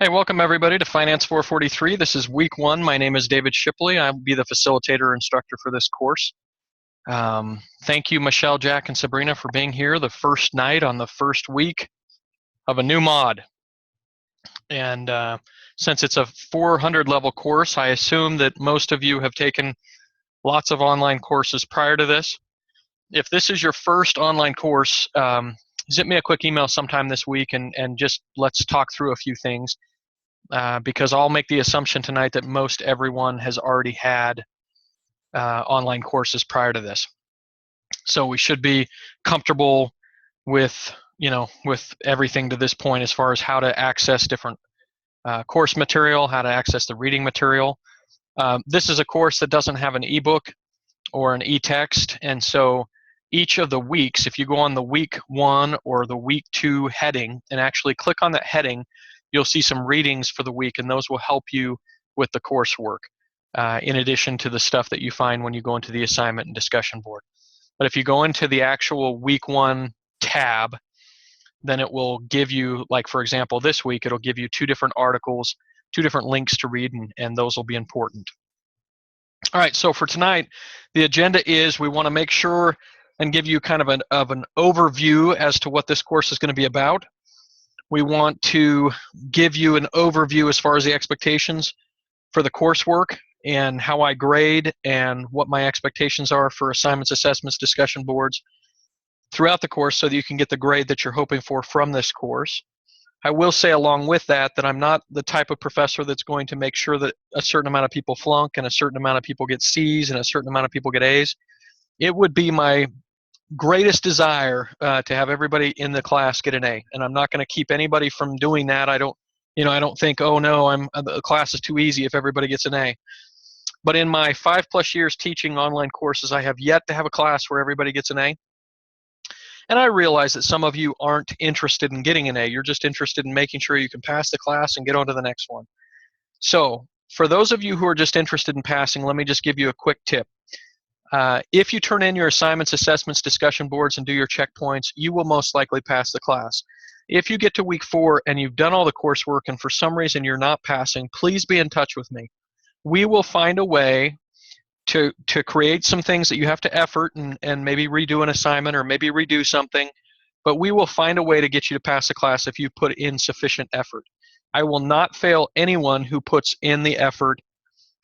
Hey, welcome everybody to Finance 443. This is week one. My name is David Shipley. I'll be the facilitator instructor for this course. Thank you, Michelle, Jack, and Sabrina for being here the first night on the first week of a new mod. And since it's a 400 level course, I assume that most of you have taken lots of online courses prior to this. If this is your first online course, zip me a quick email sometime this week and just let's talk through a few things. Because I'll make the assumption tonight that most everyone has already had online courses prior to this. So we should be comfortable with, with everything to this point as far as how to access different course material, how to access the reading material. This is a course that doesn't have an ebook or an e-text, and so each of the weeks, if you go on the week one or the week two heading and actually click on that heading, you'll see some readings for the week, and those will help you with the coursework, in addition to the stuff that you find when you go into the assignment and discussion board. But if you go into the actual week one tab, then it will give you, like for example, this week, it'll give you two different articles, two different links to read, and those will be important. All right, so for tonight, the agenda is we want to make sure and give you kind of an overview as to what this course is going to be about. We want to give you an overview as far as the expectations for the coursework and how I grade and what my expectations are for assignments, assessments, discussion boards throughout the course so that you can get the grade that you're hoping for from this course. I will say along with that I'm not the type of professor that's going to make sure that a certain amount of people flunk and a certain amount of people get C's and a certain amount of people get A's. It would be my greatest desire to have everybody in the class get an A, and I'm not going to keep anybody from doing that. I don't think, oh no, the class is too easy if everybody gets an A. But in my 5+ years teaching online courses, I have yet to have a class where everybody gets an A. And I realize that some of you aren't interested in getting an A. You're just interested in making sure you can pass the class and get on to the next one. So for those of you who are just interested in passing, let me just give you a quick tip. If you turn in your assignments, assessments, discussion boards, and do your checkpoints, you will most likely pass the class. If you get to week 4 and you've done all the coursework and for some reason you're not passing, please be in touch with me. We will find a way to create some things that you have to effort and maybe redo an assignment or maybe redo something, but we will find a way to get you to pass the class if you put in sufficient effort. I will not fail anyone who puts in the effort,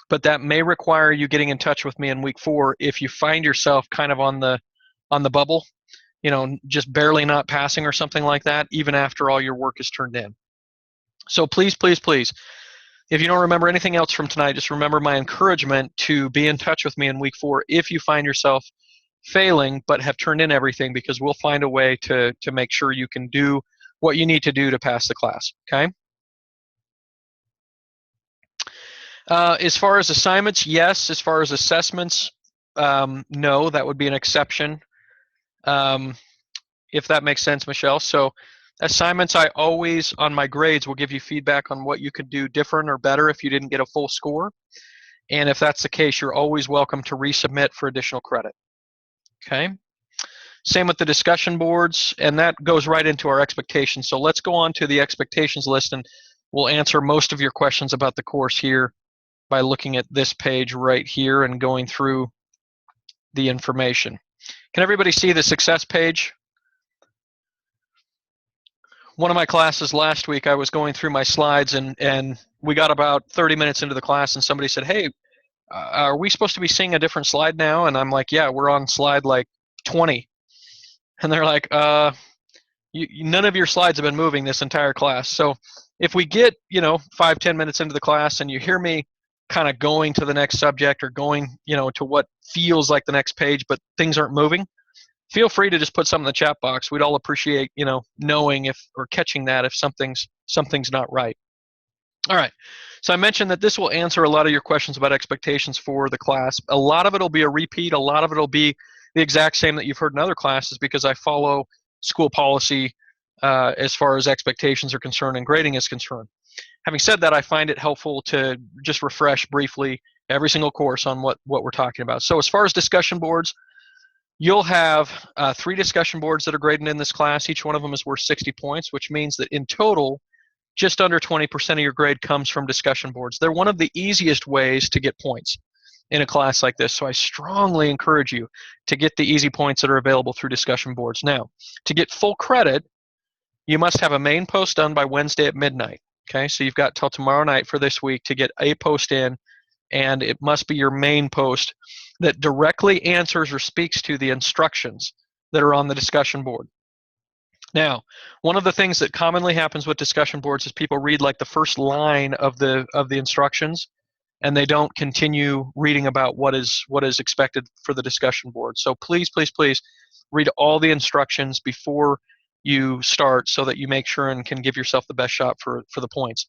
but that may require you getting in touch with me in week 4 if you find yourself kind of on the bubble, just barely not passing or something like that, even after all your work is turned in. So please, please, please, if you don't remember anything else from tonight, just remember my encouragement to be in touch with me in week 4 if you find yourself failing but have turned in everything, because we'll find a way to make sure you can do what you need to do to pass the class, okay? As far as assignments, yes. As far as assessments, no, that would be an exception, if that makes sense, Michelle. So assignments, I always, on my grades, will give you feedback on what you could do different or better if you didn't get a full score. And if that's the case, you're always welcome to resubmit for additional credit. Okay? Same with the discussion boards, and that goes right into our expectations. So let's go on to the expectations list, and we'll answer most of your questions about the course here by looking at this page right here and going through the information. Can everybody see the success page? One of my classes last week, I was going through my slides, and we got about 30 minutes into the class, and somebody said, hey, are we supposed to be seeing a different slide now? And I'm like, yeah, we're on slide like 20. And they're like, none of your slides have been moving this entire class. So if we get 5-10 minutes into the class and you hear me kind of going to the next subject or going to what feels like the next page, but things aren't moving, feel free to just put something in the chat box. We'd all appreciate knowing if, or catching that if something's not right. All right, so I mentioned that this will answer a lot of your questions about expectations for the class. A lot of it will be a repeat. A lot of it will be the exact same that you've heard in other classes, because I follow school policy as far as expectations are concerned and grading is concerned. Having said that, I find it helpful to just refresh briefly every single course on what we're talking about. So as far as discussion boards, you'll have 3 discussion boards that are graded in this class. Each one of them is worth 60 points, which means that in total, just under 20% of your grade comes from discussion boards. They're one of the easiest ways to get points in a class like this, so I strongly encourage you to get the easy points that are available through discussion boards. Now, to get full credit, you must have a main post done by Wednesday at midnight. Okay, so you've got till tomorrow night for this week to get a post in, and it must be your main post that directly answers or speaks to the instructions that are on the discussion board. Now, one of the things that commonly happens with discussion boards is people read like the first line of the instructions, and they don't continue reading about what is expected for the discussion board. So please, please, please read all the instructions before you start so that you make sure and can give yourself the best shot for the points.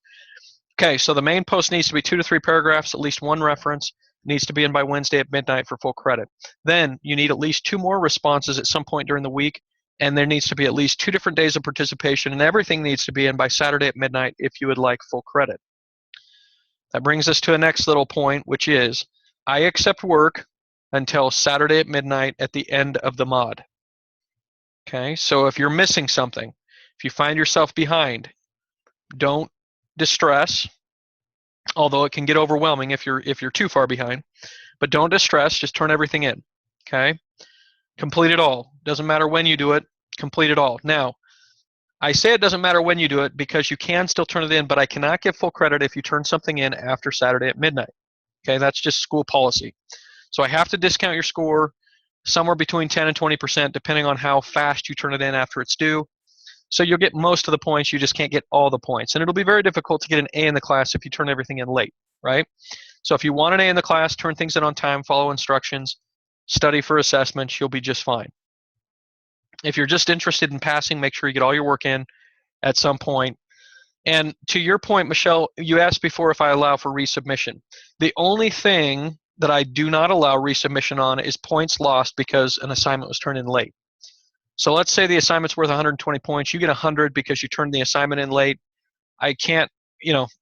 Okay, so the main post needs to be 2 to 3 paragraphs, at least one reference, needs to be in by Wednesday at midnight for full credit. Then you need at least 2 more responses at some point during the week, and there needs to be at least 2 different days of participation, and everything needs to be in by Saturday at midnight if you would like full credit. That brings us to a next little point, which is I accept work until Saturday at midnight at the end of the mod. Okay, so if you're missing something, if you find yourself behind, don't distress, although it can get overwhelming if you're too far behind, but don't distress, just turn everything in. Okay, complete it all. Doesn't matter when you do it, complete it all. Now, I say it doesn't matter when you do it because you can still turn it in, but I cannot give full credit if you turn something in after Saturday at midnight. Okay, that's just school policy. So I have to discount your score somewhere between 10 and 20% depending on how fast you turn it in after it's due. So you'll get most of the points, you just can't get all the points. And it'll be very difficult to get an A in the class if you turn everything in late, right? So if you want an A in the class, turn things in on time, follow instructions, study for assessments, you'll be just fine. If you're just interested in passing, make sure you get all your work in at some point. And to your point, Michelle, you asked before if I allow for resubmission. The only thing that I do not allow resubmission on is points lost because an assignment was turned in late. So let's say the assignment's worth 120 points. You get 100 because you turned the assignment in late. I can't,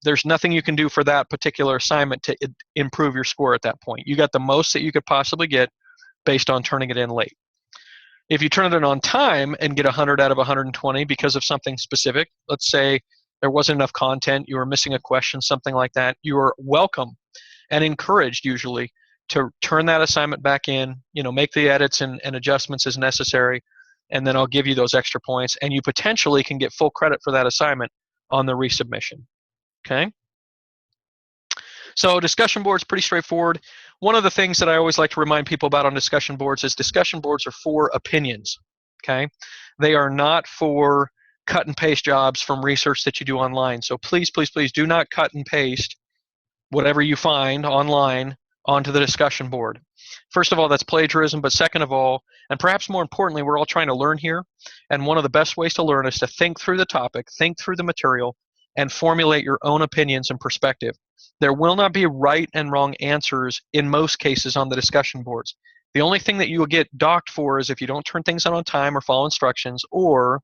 there's nothing you can do for that particular assignment to improve your score at that point. You got the most that you could possibly get based on turning it in late. If you turn it in on time and get 100 out of 120 because of something specific, let's say there wasn't enough content, you were missing a question, something like that, you are welcome and encouraged usually to turn that assignment back in, make the edits and adjustments as necessary, and then I'll give you those extra points, and you potentially can get full credit for that assignment on the resubmission. Okay? So discussion boards, pretty straightforward. One of the things that I always like to remind people about on discussion boards is discussion boards are for opinions. Okay? They are not for cut and paste jobs from research that you do online. So please, please, please do not cut and paste whatever you find online onto the discussion board. First of all, that's plagiarism, but second of all, and perhaps more importantly, we're all trying to learn here, and one of the best ways to learn is to think through the topic, think through the material, and formulate your own opinions and perspective. There will not be right and wrong answers in most cases on the discussion boards. The only thing that you will get docked for is if you don't turn things on time or follow instructions, or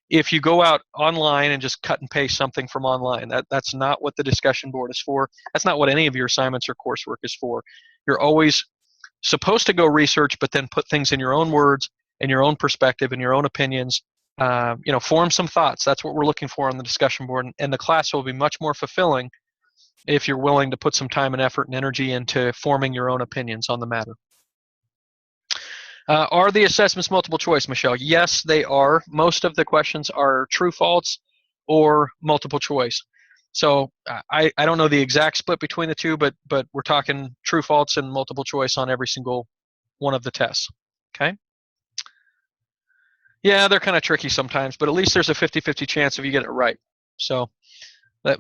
if you go out online and just cut and paste something from online. That's not what the discussion board is for. That's not what any of your assignments or coursework is for. You're always supposed to go research, but then put things in your own words and your own perspective and your own opinions. Form some thoughts. That's what we're looking for on the discussion board. And the class will be much more fulfilling if you're willing to put some time and effort and energy into forming your own opinions on the matter. Are the assessments multiple choice, Michelle? Yes, they are. Most of the questions are true, false, or multiple choice. So I don't know the exact split between the two, but we're talking true, false, and multiple choice on every single one of the tests. Okay? Yeah, they're kind of tricky sometimes, but at least there's a 50-50 chance if you get it right. So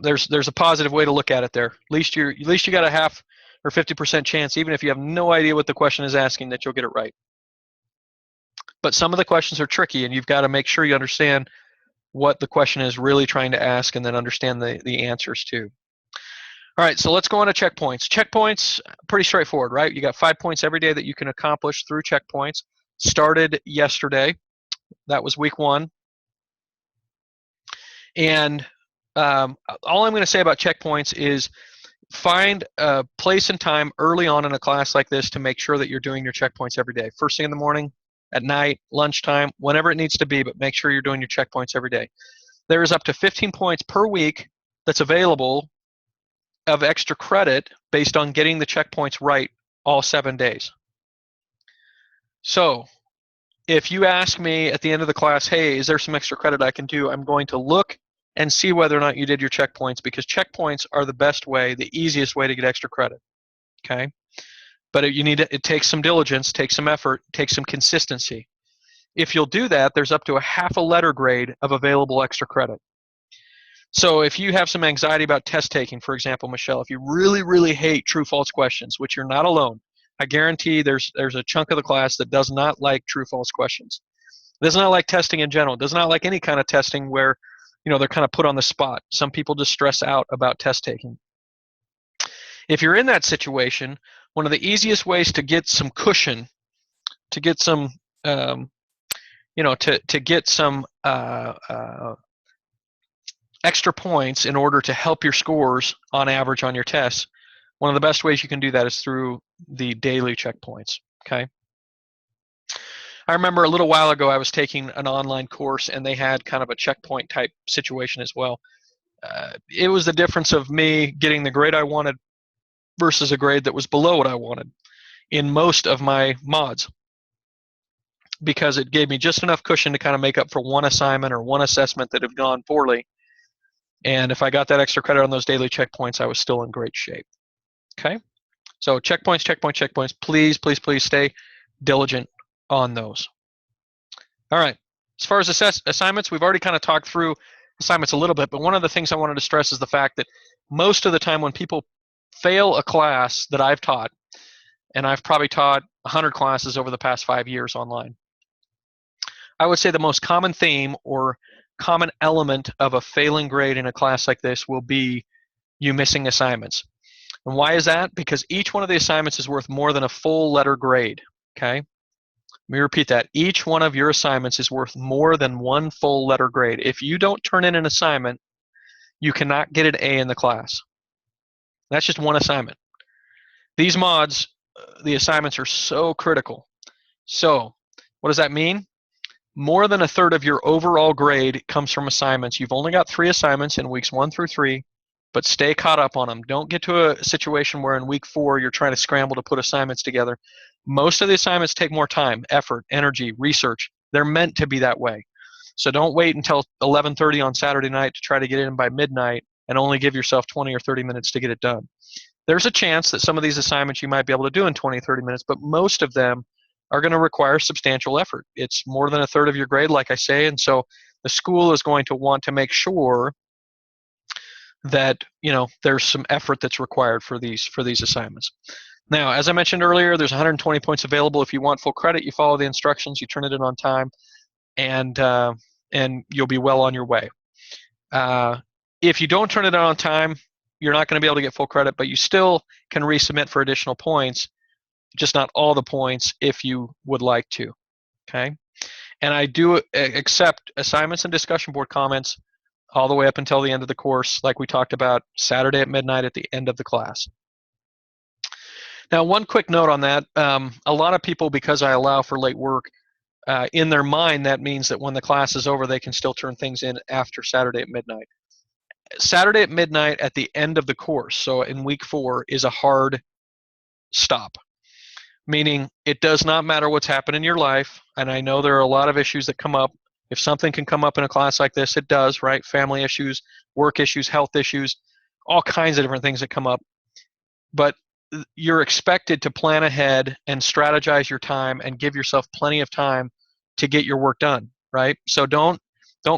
there's a positive way to look at it there. At least you got a half or 50% chance, even if you have no idea what the question is asking, that you'll get it right. But some of the questions are tricky, and you've got to make sure you understand what the question is really trying to ask and then understand the answers too. All right, so let's go on to checkpoints. Checkpoints, pretty straightforward, right? You got 5 points every day that you can accomplish through checkpoints. Started yesterday. That was week 1. And all I'm going to say about checkpoints is find a place and time early on in a class like this to make sure that you're doing your checkpoints every day. First thing in the morning, at night, lunchtime, whenever it needs to be, but make sure you're doing your checkpoints every day. there is up to 15 points per week that's available of extra credit based on getting the checkpoints right all 7 days. So if you ask me at the end of the class, hey, is there some extra credit I can do? I'm going to look and see whether or not you did your checkpoints, because checkpoints are the best way, the easiest way to get extra credit, okay? But it takes some diligence, takes some effort, takes some consistency. If you'll do that, there's up to a half a letter grade of available extra credit. So if you have some anxiety about test taking, for example, Michelle, if you really, really hate true-false questions, which you're not alone, I guarantee there's a chunk of the class that does not like true-false questions. Does not like testing in general. Does not like any kind of testing where, they're kind of put on the spot. Some people just stress out about test taking. If you're in that situation, one of the easiest ways to get some cushion, to get some, to get some extra points in order to help your scores on average on your tests, one of the best ways you can do that is through the daily checkpoints, okay? I remember a little while ago I was taking an online course and they had kind of a checkpoint type situation as well. It was the difference of me getting the grade I wanted versus a grade that was below what I wanted in most of my mods, because it gave me just enough cushion to kind of make up for one assignment or one assessment that had gone poorly. And if I got that extra credit on those daily checkpoints, I was still in great shape. Okay? So checkpoints, checkpoints. Please, please, please stay diligent on those. All right. As far as assignments, we've already kind of talked through assignments a little bit, but one of the things I wanted to stress is the fact that most of the time when people fail a class that I've taught, and I've probably taught 100 classes over the past 5 years online, I would say the most common theme or common element of a failing grade in a class like this will be you missing assignments. And why is that? Because each one of the assignments is worth more than a full letter grade, okay? Let me repeat that. Each one of your assignments is worth more than one full letter grade. If you don't turn in an assignment, you cannot get an A in the class. That's just one assignment. These mods, the assignments are so critical. So what does that mean? More than a third of your overall grade comes from assignments. You've only got 3 assignments in weeks 1 through 3, but stay caught up on them. Don't get to a situation where in week 4 you're trying to scramble to put assignments together. Most of the assignments take more time, effort, energy, research. They're meant to be that way. So don't wait until 11:30 on Saturday night to try to get in by midnight and only give yourself 20 or 30 minutes to get it done. There's a chance that some of these assignments you might be able to do in 20, 30 minutes, but most of them are going to require substantial effort. It's more than a third of your grade, like I say, and so the school is going to want to make sure that there's some effort that's required for these assignments. Now, as I mentioned earlier, there's 120 points available. If you want full credit, you follow the instructions, you turn it in on time, and you'll be well on your way. If you don't turn it in on time, you're not going to be able to get full credit, but you still can resubmit for additional points, just not all the points if you would like to, okay? And I do accept assignments and discussion board comments all the way up until the end of the course, like we talked about, Saturday at midnight at the end of the class. Now, one quick note on that. A lot of people, because I allow for late work, in their mind, that means that when the class is over, they can still turn things in after Saturday at midnight. Saturday at midnight at the end of the course, so in week 4, is a hard stop. Meaning it does not matter what's happened in your life, and I know there are a lot of issues that come up. If something can come up in a class like this, it does, right? Family issues, work issues, health issues, all kinds of different things that come up. But you're expected to plan ahead and strategize your time and give yourself plenty of time to get your work done, right? So don't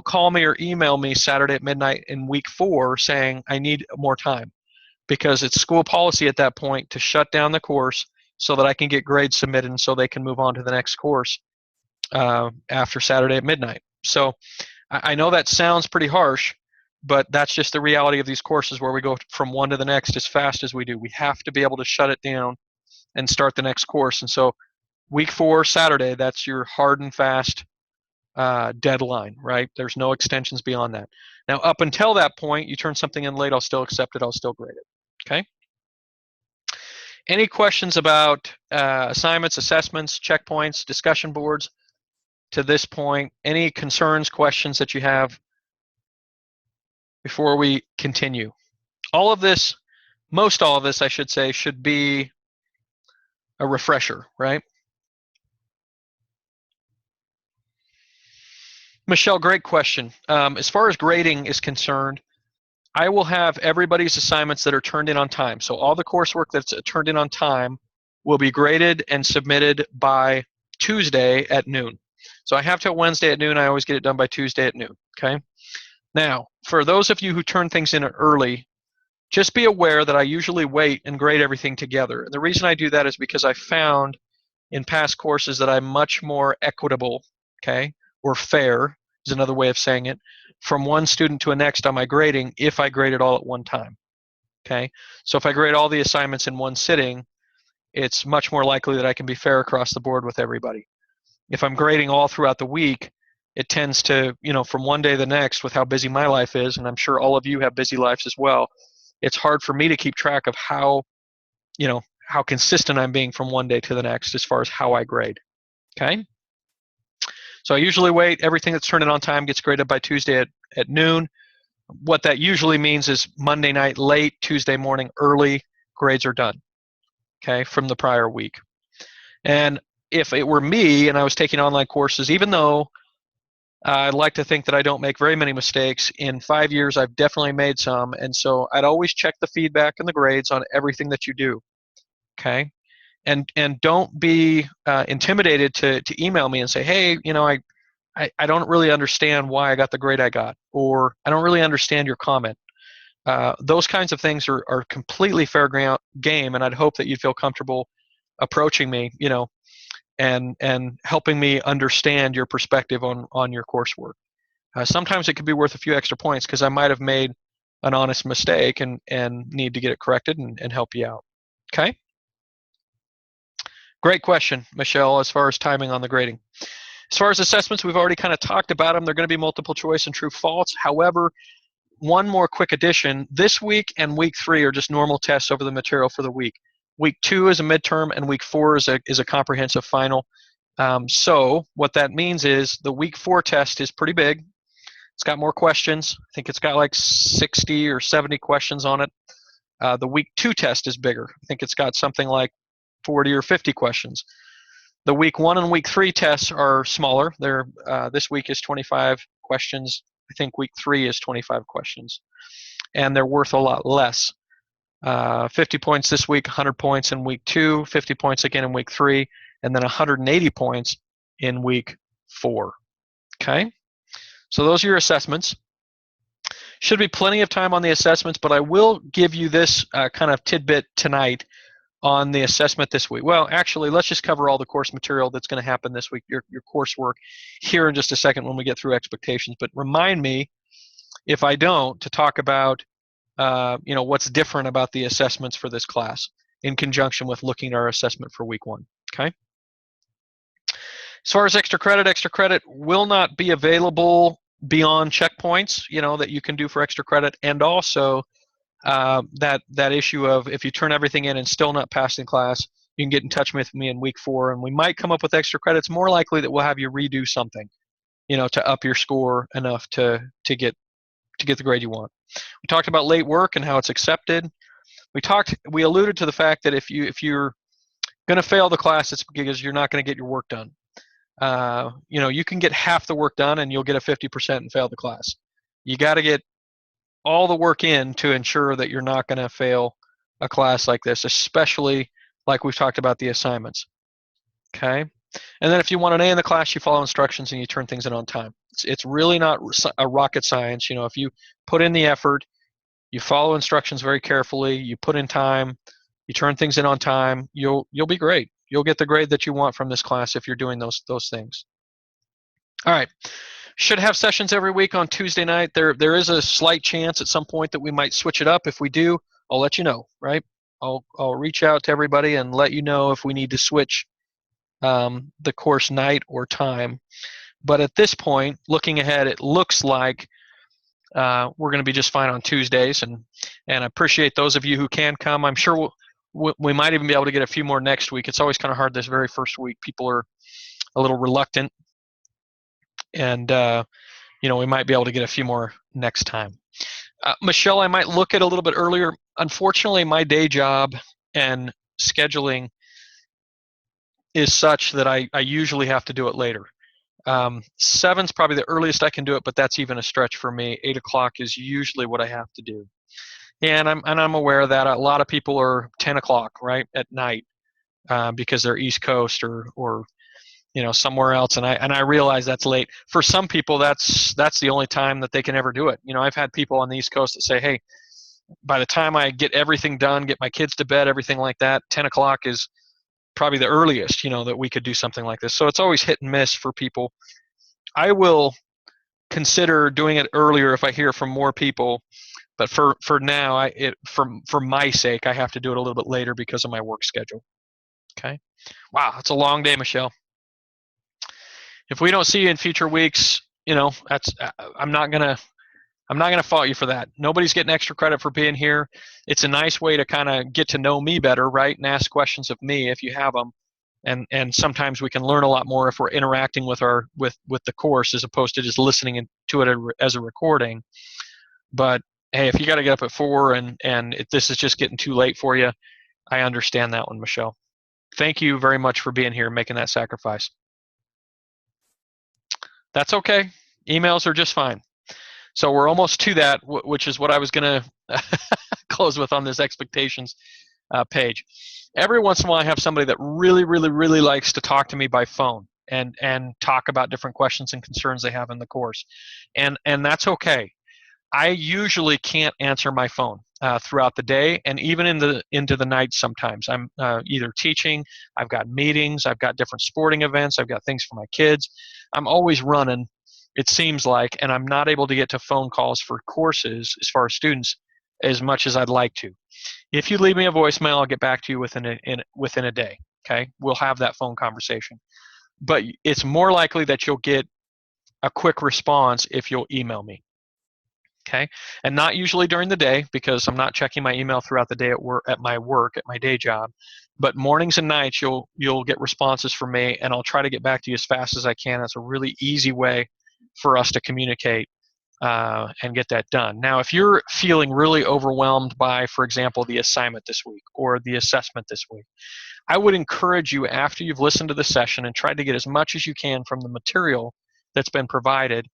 call me or email me Saturday at midnight in week 4 saying I need more time, because it's school policy at that point to shut down the course so that I can get grades submitted and so they can move on to the next course after Saturday at midnight. So I know that sounds pretty harsh, but that's just the reality of these courses where we go from one to the next as fast as we do. We have to be able to shut it down and start the next course. And so week 4, Saturday, that's your hard and fast deadline, right? There's no extensions beyond that. Now, up until that point, you turn something in late, I'll still accept it, I'll still grade it, okay? Any questions about assignments, assessments, checkpoints, discussion boards to this point? Any concerns, questions that you have before we continue. All of this, most all of this, I should say, should be a refresher, right? Michelle, great question. As far as grading is concerned, I will have everybody's assignments that are turned in on time. So all the coursework that's turned in on time will be graded and submitted by Tuesday at noon. So I have till Wednesday at noon. I always get it done by Tuesday at noon, okay? Now, for those of you who turn things in early, just be aware that I usually wait and grade everything together. And the reason I do that is because I found in past courses that I'm much more equitable, okay, or fair is another way of saying it, from one student to a next on my grading if I grade it all at one time, okay? So if I grade all the assignments in one sitting, it's much more likely that I can be fair across the board with everybody. If I'm grading all throughout the week, it tends to, from one day to the next with how busy my life is, and I'm sure all of you have busy lives as well, it's hard for me to keep track of how consistent I'm being from one day to the next as far as how I grade, okay? So I usually wait. Everything that's turned in on time gets graded by Tuesday at noon. What that usually means is Monday night late, Tuesday morning early, grades are done, okay, from the prior week. And if it were me and I was taking online courses, even though I'd like to think that I don't make very many mistakes, in 5 years I've definitely made some, and so I'd always check the feedback and the grades on everything that you do, okay? And don't be intimidated to email me and say, hey, I don't really understand why I got the grade I got, or I don't really understand your comment. Those kinds of things are completely fair game, and I'd hope that you'd feel comfortable approaching me, and helping me understand your perspective on your coursework. Sometimes it could be worth a few extra points because I might have made an honest mistake and need to get it corrected and help you out. Okay? Great question, Michelle, as far as timing on the grading. As far as assessments, we've already kind of talked about them. They're going to be multiple choice and true false. However, one more quick addition. This week and week 3 are just normal tests over the material for the week. Week 2 is a midterm, and week 4 is a comprehensive final. So what that means is the week 4 test is pretty big. It's got more questions. I think it's got like 60 or 70 questions on it. The week 2 test is bigger. I think it's got something like 40 or 50 questions. The week 1 and week 3 tests are smaller. They're this week is 25 questions. I think week 3 is 25 questions, and they're worth a lot less. 50 points this week, 100 points in week 2, 50 points again in week 3, and then 180 points in week 4. Okay, so those are your assessments. Should be plenty of time on the assessments, but I will give you this kind of tidbit tonight on the assessment this week. Well, actually, let's just cover all the course material that's going to happen this week, your coursework, here in just a second when we get through expectations. But remind me, if I don't, to talk about what's different about the assessments for this class in conjunction with looking at our assessment for week 1. Okay. As far as extra credit will not be available beyond checkpoints, that you can do for extra credit, and also that issue of if you turn everything in and still not passing class, you can get in touch with me in week 4, and we might come up with extra credits. More likely that we'll have you redo something, to up your score enough to get the grade you want. We talked about late work and how it's accepted. We alluded to the fact that if you're going to fail the class, it's because you're not going to get your work done. You can get half the work done and you'll get a 50% and fail the class. You got to get all the work in to ensure that you're not going to fail a class like this, especially like we've talked about the assignments. Okay. And then if you want an A in the class, you follow instructions and you turn things in on time. It's really not a rocket science. If you put in the effort, you follow instructions very carefully, you put in time, you turn things in on time, you'll be great. You'll get the grade that you want from this class if you're doing those things. All right. Should have sessions every week on Tuesday night. There is a slight chance at some point that we might switch it up. If we do, I'll let you know, right? I'll reach out to everybody and let you know if we need to switch the course night or time. But at this point, looking ahead, it looks like we're going to be just fine on Tuesdays, and I appreciate those of you who can come. I'm sure we might even be able to get a few more next week. It's always kind of hard this very first week. People are a little reluctant, and we might be able to get a few more next time. Michelle, I might look at a little bit earlier. Unfortunately, my day job and scheduling is such that I usually have to do it later. 7's probably the earliest I can do it, but that's even a stretch for me. 8 o'clock is usually what I have to do. And I'm aware of that. A lot of people are 10 o'clock, right, at night, because they're East Coast or somewhere else, and I realize that's late. For some people, that's the only time that they can ever do it. I've had people on the East Coast that say, hey, by the time I get everything done, get my kids to bed, everything like that, 10 o'clock is probably the earliest, that we could do something like this. So it's always hit and miss for people. I will consider doing it earlier if I hear from more people, but for now, for my sake, I have to do it a little bit later because of my work schedule. Okay. Wow, it's a long day, Michelle. If we don't see you in future weeks, that's I'm not gonna fault you for that. Nobody's getting extra credit for being here. It's a nice way to kind of get to know me better, right? And ask questions of me if you have them. And sometimes we can learn a lot more if we're interacting with the course as opposed to just listening to it as a recording. But hey, if you got to get up at 4 and if this is just getting too late for you, I understand that one, Michelle. Thank you very much for being here and making that sacrifice. That's okay. Emails are just fine. So we're almost to that, which is what I was going to close with on this expectations page. Every once in a while, I have somebody that really, really, really likes to talk to me by phone and talk about different questions and concerns they have in the course, and that's okay. I usually can't answer my phone throughout the day, and even into the night sometimes. I'm either teaching, I've got meetings, I've got different sporting events, I've got things for my kids. I'm always running, it seems like, and I'm not able to get to phone calls for courses as far as students as much as I'd like to. If you leave me a voicemail, I'll get back to you within a day. Okay, we'll have that phone conversation. But it's more likely that you'll get a quick response if you'll email me. Okay, and not usually during the day because I'm not checking my email throughout the day at my day job. But mornings and nights you'll get responses from me, and I'll try to get back to you as fast as I can. That's a really easy way for us to communicate and get that done. Now, if you're feeling really overwhelmed by, for example, the assignment this week or the assessment this week, I would encourage you, after you've listened to the session and tried to get as much as you can from the material that's been provided,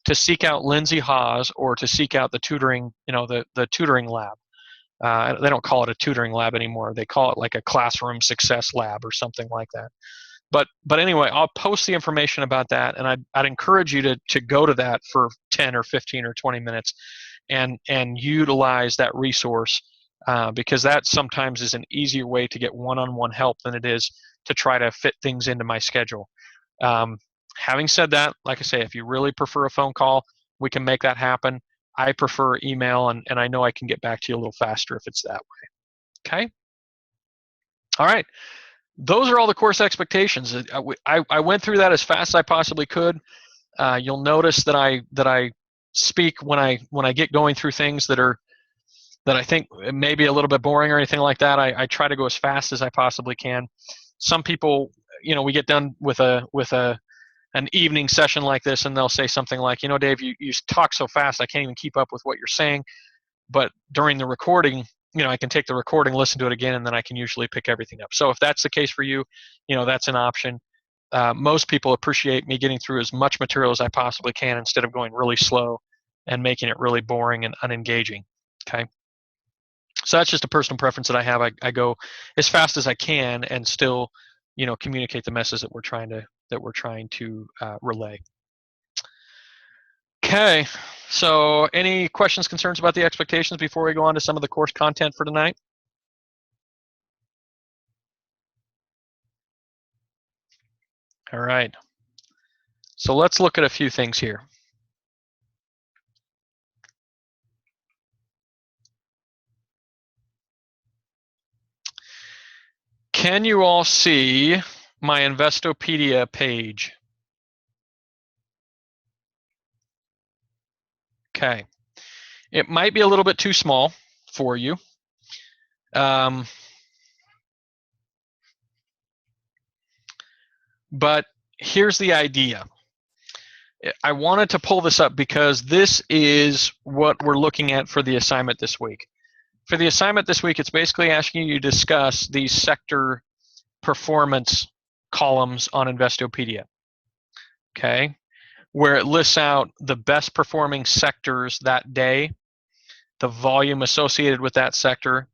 to seek out Lindsay Haas or to seek out the tutoring, the tutoring lab. They don't call it a tutoring lab anymore. They call it like a classroom success lab or something like that. But anyway, I'll post the information about that, and I'd encourage you to go to that for 10 or 15 or 20 minutes and utilize that resource because that sometimes is an easier way to get one-on-one help than it is to try to fit things into my schedule. Having said that, like I say, if you really prefer a phone call, we can make that happen. I prefer email, and I know I can get back to you a little faster if it's that way. Okay? All right. Those are all the course expectations. I went through that as fast as I possibly could. You'll notice that I speak when I get going through things that I think may be a little bit boring or anything like that. I try to go as fast as I possibly can. Some people, we get done with an evening session like this, and they'll say something like, Dave, you talk so fast, I can't even keep up with what you're saying. But during the recording, I can take the recording, listen to it again, and then I can usually pick everything up. So if that's the case for you, that's an option. Most people appreciate me getting through as much material as I possibly can instead of going really slow and making it really boring and unengaging. Okay. So that's just a personal preference that I have. I go as fast as I can and still, communicate the message that we're trying to relay. Okay, so any questions, concerns about the expectations before we go on to some of the course content for tonight? All right, so let's look at a few things here. Can you all see my Investopedia page? Okay, it might be a little bit too small for you. But here's the idea. I wanted to pull this up because this is what we're looking at for the assignment this week. For the assignment this week, it's basically asking you to discuss these sector performance columns on Investopedia, okay, where it lists out the best performing sectors that day, the volume associated with that sector,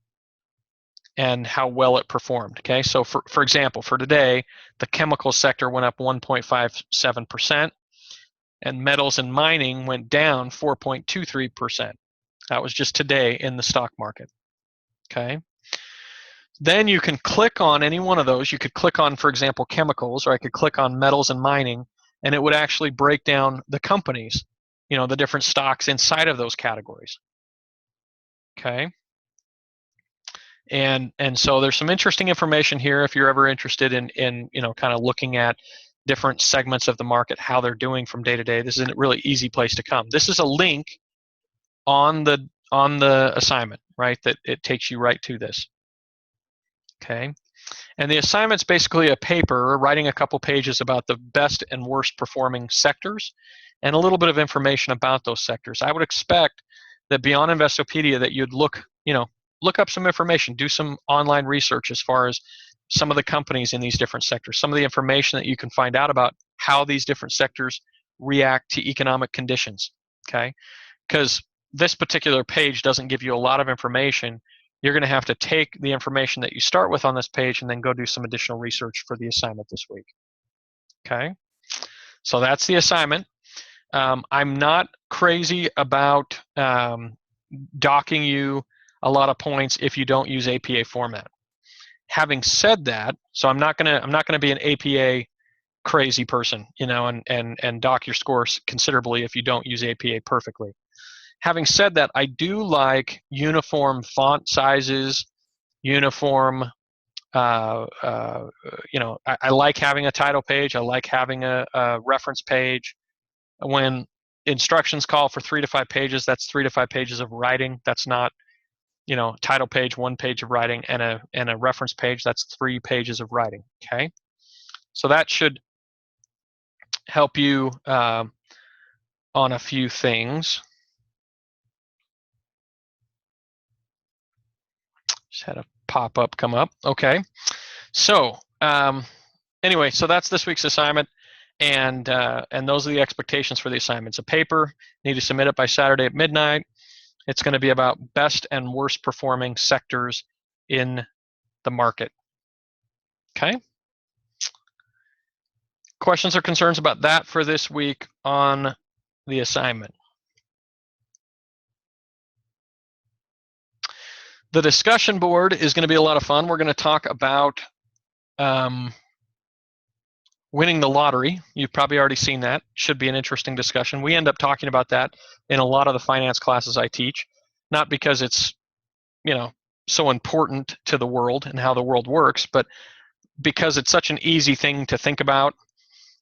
and how well it performed. Okay, so for example, for today, the chemical sector went up 1.57%, and metals and mining went down 4.23%. That was just today in the stock market. Okay. Then you can click on any one of those. You could click on, for example, chemicals, or I could click on metals and mining, and it would actually break down the companies, the different stocks inside of those categories. Okay. And so there's some interesting information here if you're ever interested in kind of looking at different segments of the market, how they're doing from day to day. This is a really easy place to come. This is a link on the assignment, right? That it takes you right to this. Okay. And the assignment's basically a paper writing a couple pages about the best and worst performing sectors and a little bit of information about those sectors. I would expect that beyond Investopedia that you'd look up some information, do some online research as far as some of the companies in these different sectors, some of the information that you can find out about how these different sectors react to economic conditions, okay? Because this particular page doesn't give you a lot of information. You're going to have to take the information that you start with on this page and then go do some additional research for the assignment this week, okay? So that's the assignment. I'm not crazy about docking you a lot of points if you don't use APA format. Having said that, so I'm not gonna be an APA crazy person, and dock your scores considerably if you don't use APA perfectly. Having said that, I do like uniform font sizes, uniform. I like having a title page. I like having a reference page. When instructions call for 3 to 5 pages, that's 3 to 5 pages of writing. That's not, title page, 1 page of writing, and a reference page, that's 3 pages of writing. Okay, so that should help you on a few things. Just had a pop-up come up. Okay, so anyway, so that's this week's assignment, and those are the expectations for the assignments. A paper, need to submit it by Saturday at midnight. It's going to be about best and worst performing sectors in the market. Okay. Questions or concerns about that for this week on the assignment? The discussion board is going to be a lot of fun. We're going to talk about winning the lottery. You've probably already seen that. Should be an interesting discussion. We end up talking about that in a lot of the finance classes I teach, not because it's, so important to the world and how the world works, but because it's such an easy thing to think about.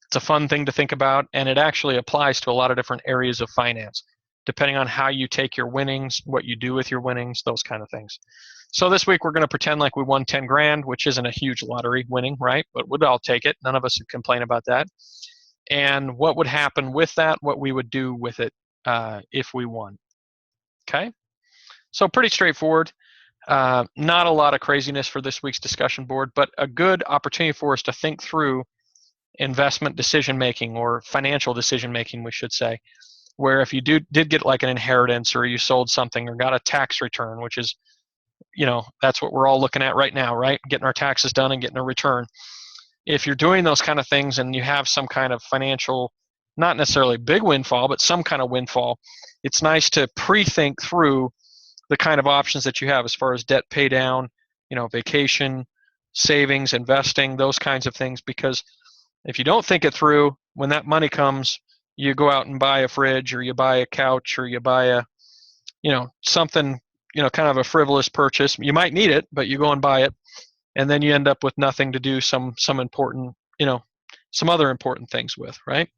It's a fun thing to think about, and it actually applies to a lot of different areas of finance, depending on how you take your winnings, what you do with your winnings, those kind of things. So this week we're going to pretend like we won 10 grand, which isn't a huge lottery winning, right? But we'd all take it. None of us would complain about that. And what would happen with that, what we would do with it if we won. Okay? So pretty straightforward. Not a lot of craziness for this week's discussion board, but a good opportunity for us to think through investment decision making, or financial decision making, we should say, where if you did get like an inheritance, or you sold something, or got a tax return, which is, that's what we're all looking at right now, right? Getting our taxes done and getting a return. If you're doing those kind of things and you have some kind of financial, not necessarily big windfall, but some kind of windfall, it's nice to pre-think through the kind of options that you have as far as debt pay down, vacation, savings, investing, those kinds of things. Because if you don't think it through, when that money comes, you go out and buy a fridge, or you buy a couch, or you buy a, something, kind of a frivolous purchase. You might need it, but you go and buy it, and then you end up with nothing to do some important, some other important things with, right?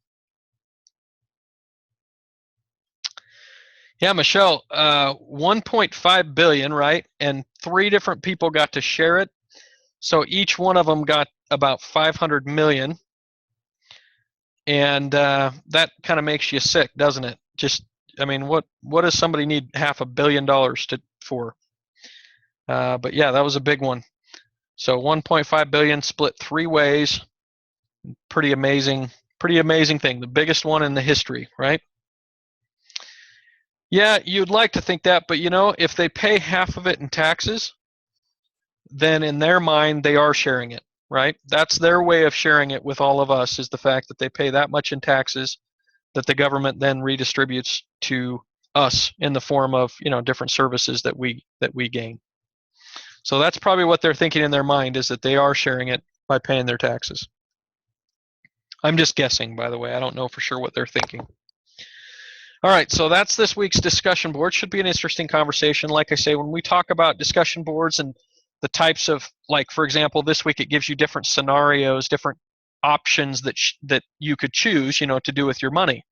Yeah, Michelle, 1.5 billion, right? And 3 different people got to share it. So each one of them got about 500 million. And that kind of makes you sick, doesn't it? Just, I mean, what does somebody need $500 million for? But yeah, that was a big one. So 1.5 billion split 3 ways. Pretty amazing thing. The biggest one in the history, right? Yeah, you'd like to think that, but if they pay half of it in taxes, then in their mind they are sharing it, right? That's their way of sharing it with all of us, is the fact that they pay that much in taxes that the government then redistributes to us in the form of different services that we gain. So that's probably what they're thinking in their mind, is that they are sharing it by paying their taxes. I'm just guessing, by the way. I don't know for sure what they're thinking. All right, so that's this week's discussion board. Should be an interesting conversation. Like I say, when we talk about discussion boards and the types of, like, for example, this week it gives you different scenarios, different options that you could choose, to do with your money.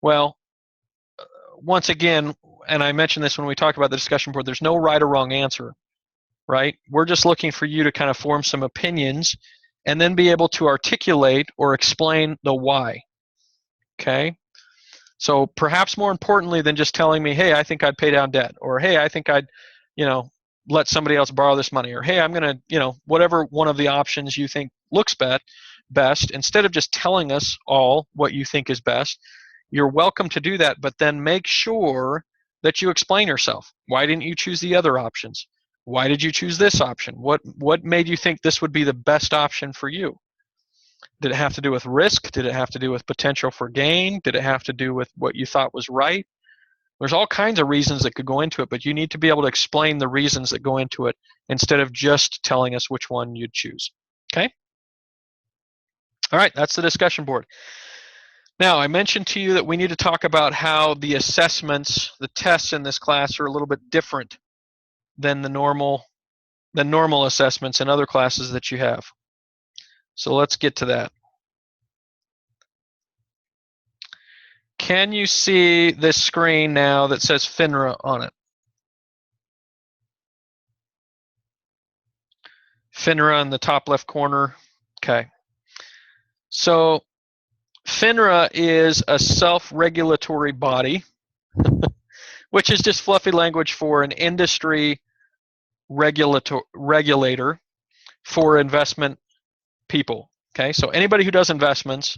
Well, once again, and I mentioned this when we talked about the discussion board, there's no right or wrong answer, right? We're just looking for you to kind of form some opinions and then be able to articulate or explain the why, okay? So perhaps more importantly than just telling me, hey, I think I'd pay down debt, or hey, I think I'd, let somebody else borrow this money, or hey, I'm going to, whatever one of the options you think looks best, instead of just telling us all what you think is best, you're welcome to do that, but then make sure that you explain yourself. Why didn't you choose the other options? Why did you choose this option? What made you think this would be the best option for you? Did it have to do with risk? Did it have to do with potential for gain? Did it have to do with what you thought was right? There's all kinds of reasons that could go into it, but you need to be able to explain the reasons that go into it instead of just telling us which one you'd choose. Okay? All right, that's the discussion board. Now, I mentioned to you that we need to talk about how the assessments, the tests in this class are a little bit different than the normal assessments in other classes that you have. So let's get to that. Can you see this screen now that says FINRA on it? FINRA in the top left corner. Okay. So FINRA is a self-regulatory body, which is just fluffy language for an industry regulator for investment people. Okay, so anybody who does investments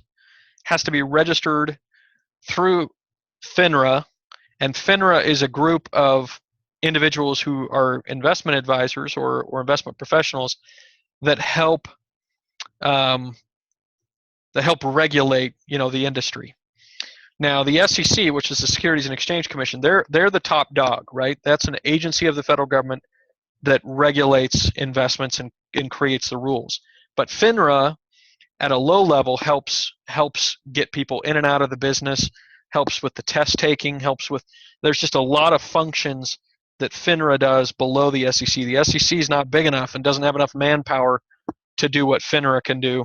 has to be registered through FINRA, and FINRA is a group of individuals who are investment advisors or investment professionals that help regulate the industry. Now, the SEC, which is the Securities and Exchange Commission, they're the top dog, right? That's an agency of the federal government that regulates investments and creates the rules. But FINRA, at a low level, helps get people in and out of the business, helps with the test taking, there's just a lot of functions that FINRA does below the SEC. The SEC is not big enough and doesn't have enough manpower to do what FINRA can do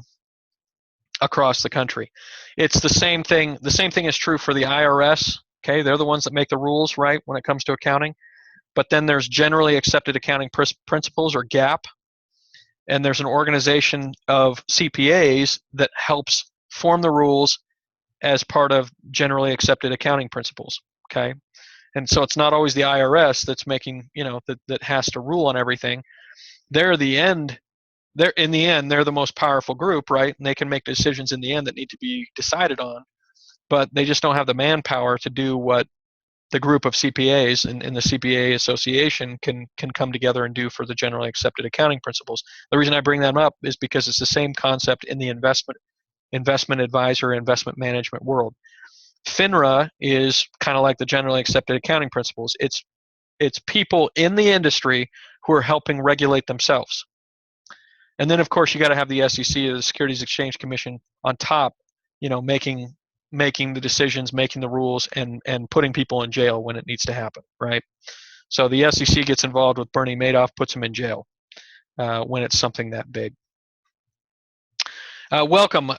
across the country. It's the same thing. The same thing is true for the IRS. Okay, they're the ones that make the rules, right, when it comes to accounting. But then there's generally accepted accounting principles, or GAAP, and there's an organization of CPAs that helps form the rules as part of generally accepted accounting principles. Okay, and so it's not always the IRS that's making, that has to rule on everything. They're in the end, they're the most powerful group, right? And they can make decisions in the end that need to be decided on, but they just don't have the manpower to do what the group of CPAs in the CPA Association can come together and do for the generally accepted accounting principles. The reason I bring them up is because it's the same concept in the investment advisor, investment management world. FINRA is kind of like the generally accepted accounting principles. It's people in the industry who are helping regulate themselves. And then, of course, you got to have the SEC, or the Securities Exchange Commission, on top, making the decisions, making the rules, and putting people in jail when it needs to happen, right? So the SEC gets involved with Bernie Madoff, puts him in jail when it's something that big. Welcome,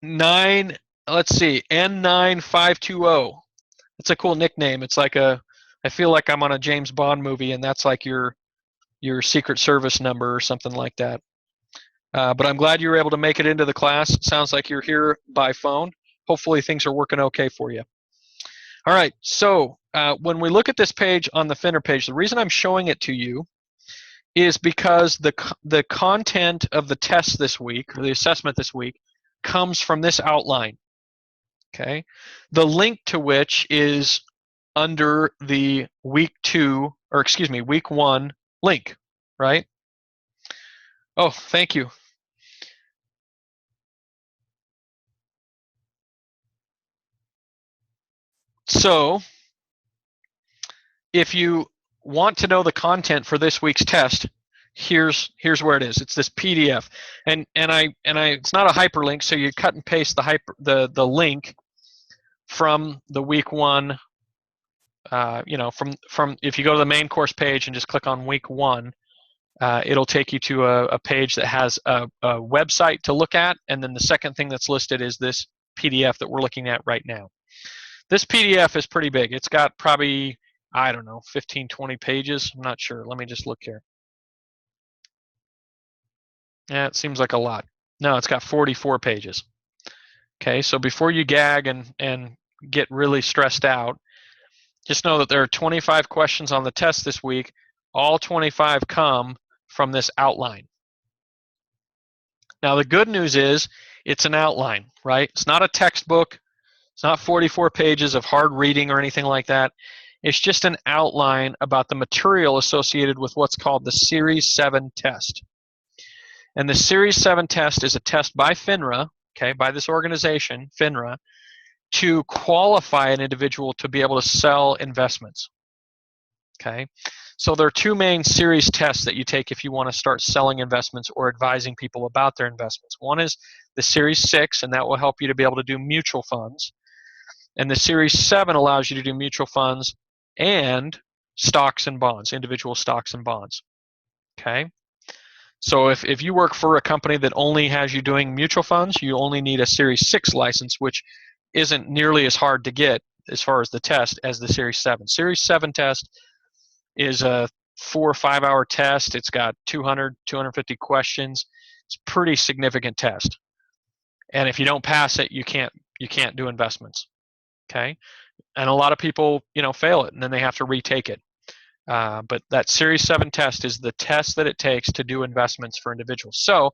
let's see, N9520. It's a cool nickname. It's like I feel like I'm on a James Bond movie, and that's like your Secret Service number or something like that. But I'm glad you were able to make it into the class. It sounds like you're here by phone. Hopefully things are working okay for you. All right, so when we look at this page on the Finner page, the reason I'm showing it to you is because the content of the test this week, or the assessment this week, comes from this outline, okay? The link to which is under the week 1 link, right? Oh, thank you. So if you want to know the content for this week's test, here's where it is. It's this PDF, and it's not a hyperlink, so you cut and paste the link from the week 1. From if you go to the main course page and just click on week 1, it'll take you to a page that has a website to look at, and then the second thing that's listed is this PDF that we're looking at right now. This PDF is pretty big. It's got probably, I don't know, 15, 20 pages. I'm not sure. Let me just look here. Yeah, it seems like a lot. No, it's got 44 pages. Okay, so before you gag and get really stressed out, just know that there are 25 questions on the test this week. All 25 come from this outline. Now, the good news is it's an outline, right? It's not a textbook. It's not 44 pages of hard reading or anything like that. It's just an outline about the material associated with what's called the Series 7 test. And the Series 7 test is a test by FINRA, okay, by this organization, FINRA, to qualify an individual to be able to sell investments, okay? So there are two main series tests that you take if you want to start selling investments or advising people about their investments. One is the Series 6, and that will help you to be able to do mutual funds. And the Series 7 allows you to do mutual funds and stocks and bonds, individual stocks and bonds, okay? So if you work for a company that only has you doing mutual funds, you only need a Series 6 license, which isn't nearly as hard to get as far as the test as the Series 7. Series 7 test is a 4 or 5 hour test. It's got 200, 250 questions. It's a pretty significant test. And if you don't pass it, you can't do investments, okay? And a lot of people, fail it, and then they have to retake it. But that Series 7 test is the test that it takes to do investments for individuals. So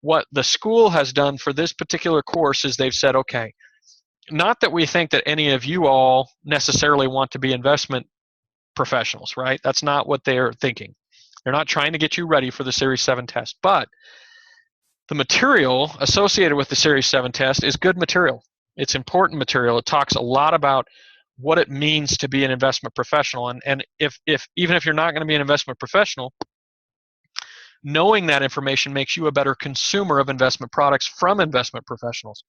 what the school has done for this particular course is they've said, okay, not that we think that any of you all necessarily want to be investment professionals, right? That's not what they're thinking. They're not trying to get you ready for the Series 7 test, but the material associated with the Series 7 test is good material. It's important material. It talks a lot about what it means to be an investment professional, and even if you're not going to be an investment professional, knowing that information makes you a better consumer of investment products from investment professionals.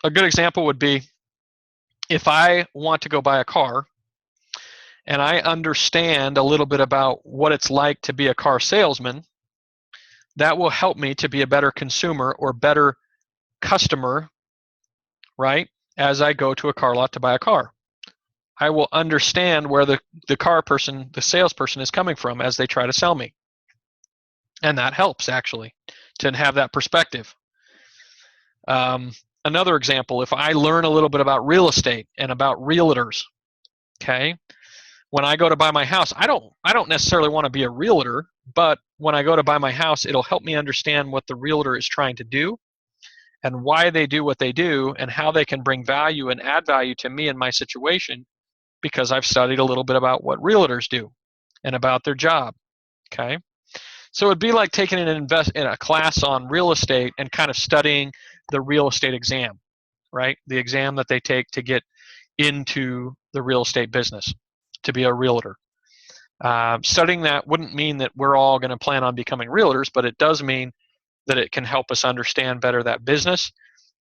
A good example would be if I want to go buy a car and I understand a little bit about what it's like to be a car salesman, that will help me to be a better consumer or better customer, right, as I go to a car lot to buy a car. I will understand where the salesperson is coming from as they try to sell me. And that helps, actually, to have that perspective. Another example, if I learn a little bit about real estate and about realtors, okay, when I go to buy my house, I don't necessarily want to be a realtor, but when I go to buy my house, it'll help me understand what the realtor is trying to do and why they do what they do and how they can bring value and add value to me and my situation, because I've studied a little bit about what realtors do and about their job, okay? So it'd be like taking in a class on real estate and kind of studying the real estate exam, right? The exam that they take to get into the real estate business, to be a realtor. Studying that wouldn't mean that we're all going to plan on becoming realtors, but it does mean that it can help us understand better that business.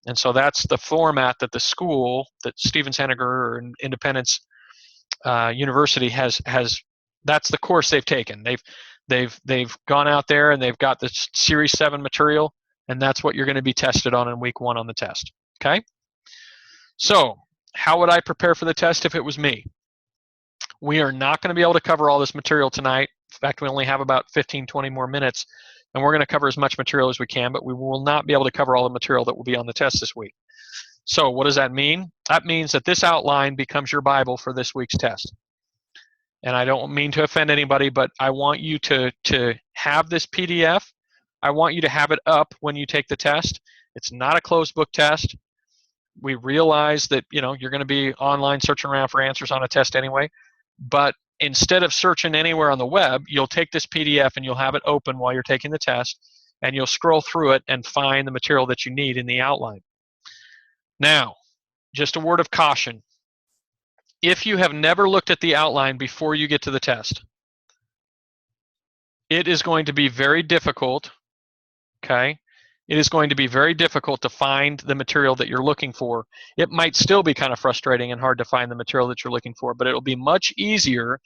And so that's the format that the school, that Stephen Senegar or Independence University has. That's the course they've taken. They've gone out there and they've got the Series 7 material, and that's what you're going to be tested on in week 1 on the test. Okay? So how would I prepare for the test if it was me? We are not going to be able to cover all this material tonight. In fact, we only have about 15, 20 more minutes And we're going to cover as much material as we can, but we will not be able to cover all the material that will be on the test this week. So what does that mean? That means that this outline becomes your Bible for this week's test. And I don't mean to offend anybody, but I want you to have this PDF. I want you to have it up when you take the test. It's not a closed book test. We realize that you're going to be online searching around for answers on a test anyway. But instead of searching anywhere on the web, you'll take this PDF and you'll have it open while you're taking the test, and you'll scroll through it and find the material that you need in the outline. Now, just a word of caution. If you have never looked at the outline before you get to the test, it is going to be very difficult, okay? It is going to be very difficult to find the material that you're looking for. It might still be kind of frustrating and hard to find the material that you're looking for, but it'll be much easier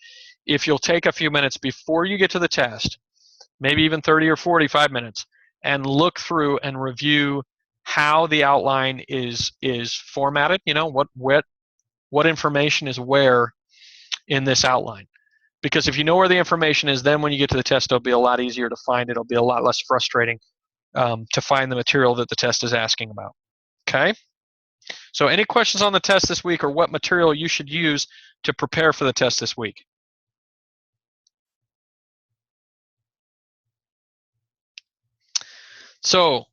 if you'll take a few minutes before you get to the test, maybe even 30 or 45 minutes, and look through and review how the outline is formatted, what information is where in this outline. Because if you know where the information is, then when you get to the test, it'll be a lot easier to find it. It'll be a lot less frustrating to find the material that the test is asking about. Okay? So any questions on the test this week, or what material you should use to prepare for the test this week? So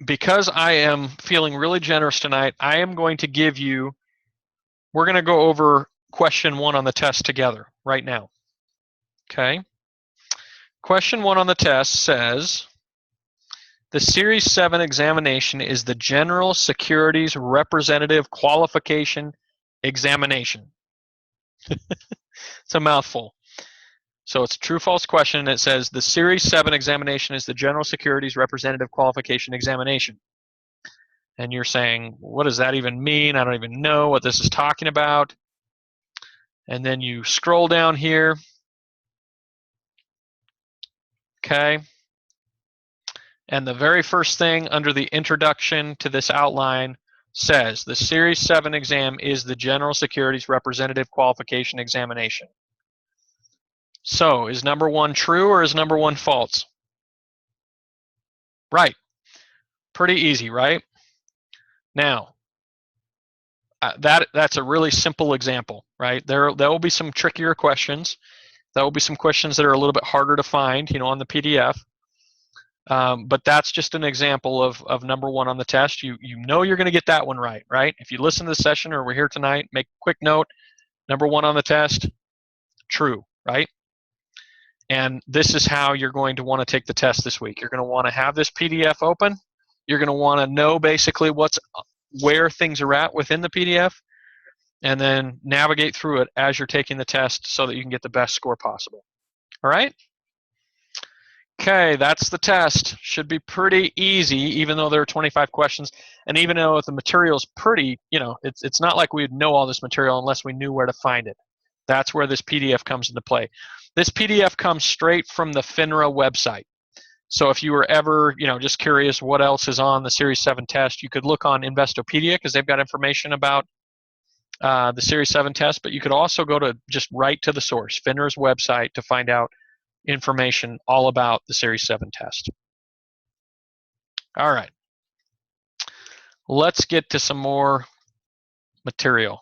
because I am feeling really generous tonight, I am going to give you, we're going to go over question 1 on the test together right now. Okay? Question 1 on the test says, the Series 7 examination is the General Securities Representative Qualification Examination. It's a mouthful. So it's a true-false question, and it says the Series 7 examination is the General Securities Representative Qualification Examination. And you're saying, what does that even mean? I don't even know what this is talking about. And then you scroll down here. Okay. And the very first thing under the introduction to this outline says the Series 7 exam is the General Securities Representative Qualification Examination. So is number 1 true or is number 1 false? Right. Pretty easy, right? Now, that's a really simple example, right? There will be some trickier questions. There will be some questions that are a little bit harder to find, on the PDF. But that's just an example of number 1 on the test. You know you're going to get that one right? If you listen to the session or we're here tonight, make a quick note. Number 1 on the test, true, right? And this is how you're going to want to take the test this week. You're going to want to have this PDF open. You're going to want to know basically where things are at within the PDF, and then navigate through it as you're taking the test so that you can get the best score possible. All right? Okay, that's the test. Should be pretty easy, even though there are 25 questions, and even though the material's pretty, it's not like we'd know all this material unless we knew where to find it. That's where this PDF comes into play. This PDF comes straight from the FINRA website. So if you were ever, just curious what else is on the Series 7 test, you could look on Investopedia because they've got information about the Series 7 test, but you could also go to just right to the source, FINRA's website, to find out information all about the Series 7 test. All right. Let's get to some more material.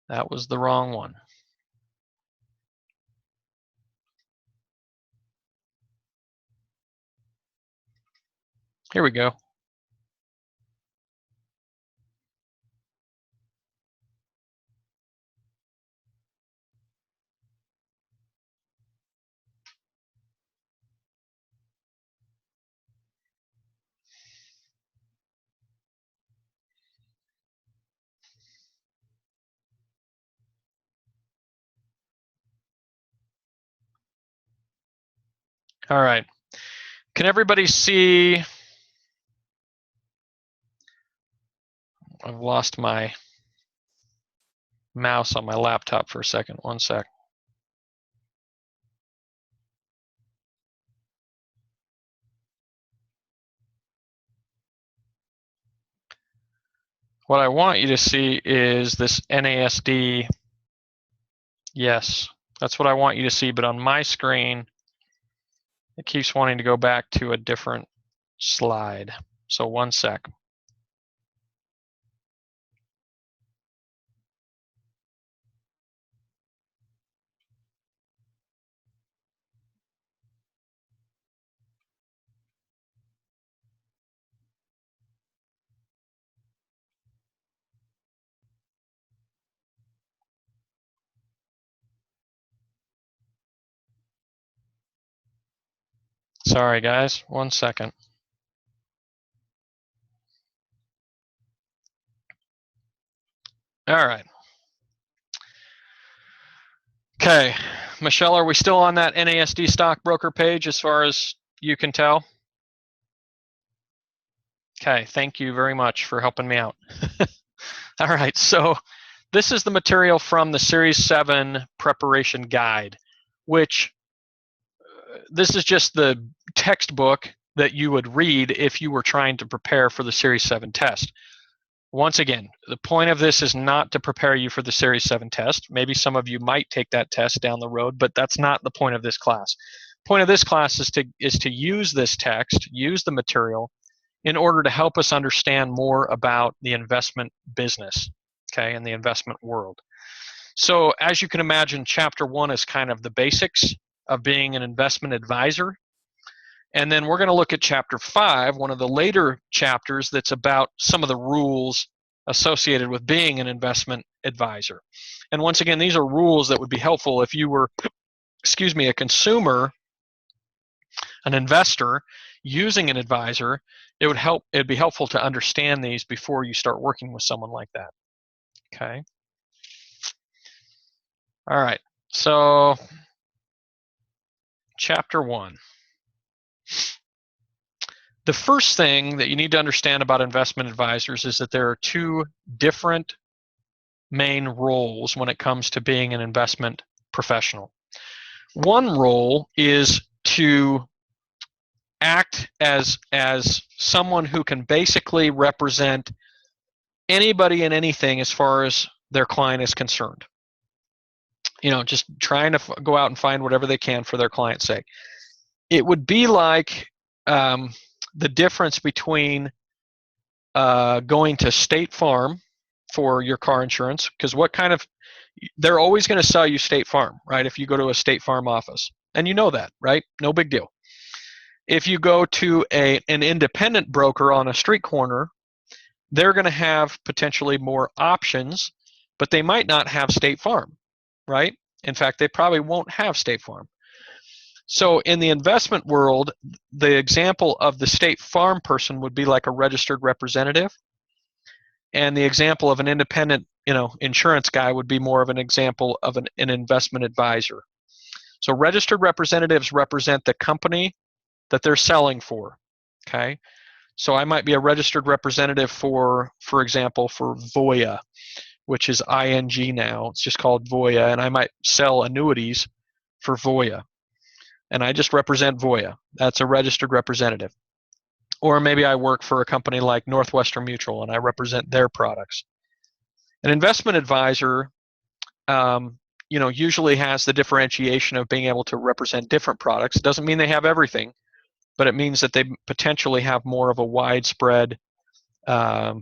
That was the wrong one. Here we go. All right. Can everybody see? I've lost my mouse on my laptop for a second. One sec. What I want you to see is this NASD. Yes, that's what I want you to see, but on my screen, It keeps wanting to go back to a different slide. So 1 sec. Sorry, guys. 1 second. All right. Okay, Michelle, are we still on that NASD stockbroker page as far as you can tell? Okay, thank you very much for helping me out. All right, so this is the material from the Series 7 preparation guide, which this is just the textbook that you would read if you were trying to prepare for the Series 7 test. Once again, the point of this is not to prepare you for the Series 7 test. Maybe some of you might take that test down the road, but that's not the point of this class. The point of this class is to use this text, use the material, in order to help us understand more about the investment business, okay, and the investment world. So as you can imagine, Chapter 1 is kind of the basics of being an investment advisor. And then we're going to look at Chapter 5, one of the later chapters that's about some of the rules associated with being an investment advisor. And once again, these are rules that would be helpful if you were, a consumer, an investor, using an advisor. It'd be helpful to understand these before you start working with someone like that. Okay. All right. So, Chapter 1. The first thing that you need to understand about investment advisors is that there are two different main roles when it comes to being an investment professional. One role is to act as someone who can basically represent anybody and anything as far as their client is concerned. You know, just trying to go out and find whatever they can for their client's sake. It would be like the difference between going to State Farm for your car insurance, because they're always going to sell you State Farm, right? If you go to a State Farm office, and you know that, right? No big deal. If you go to an independent broker on a street corner, they're going to have potentially more options, but they might not have State Farm, right? In fact, they probably won't have State Farm. So in the investment world, the example of the State Farm person would be like a registered representative, and the example of an independent, insurance guy would be more of an example of an investment advisor. So registered representatives represent the company that they're selling for, okay? So I might be a registered representative for example, for Voya, which is ING now. It's just called Voya, and I might sell annuities for Voya. And I just represent Voya. That's a registered representative. Or maybe I work for a company like Northwestern Mutual, and I represent their products. An investment advisor, usually has the differentiation of being able to represent different products. It doesn't mean they have everything, but it means that they potentially have more of a widespread, a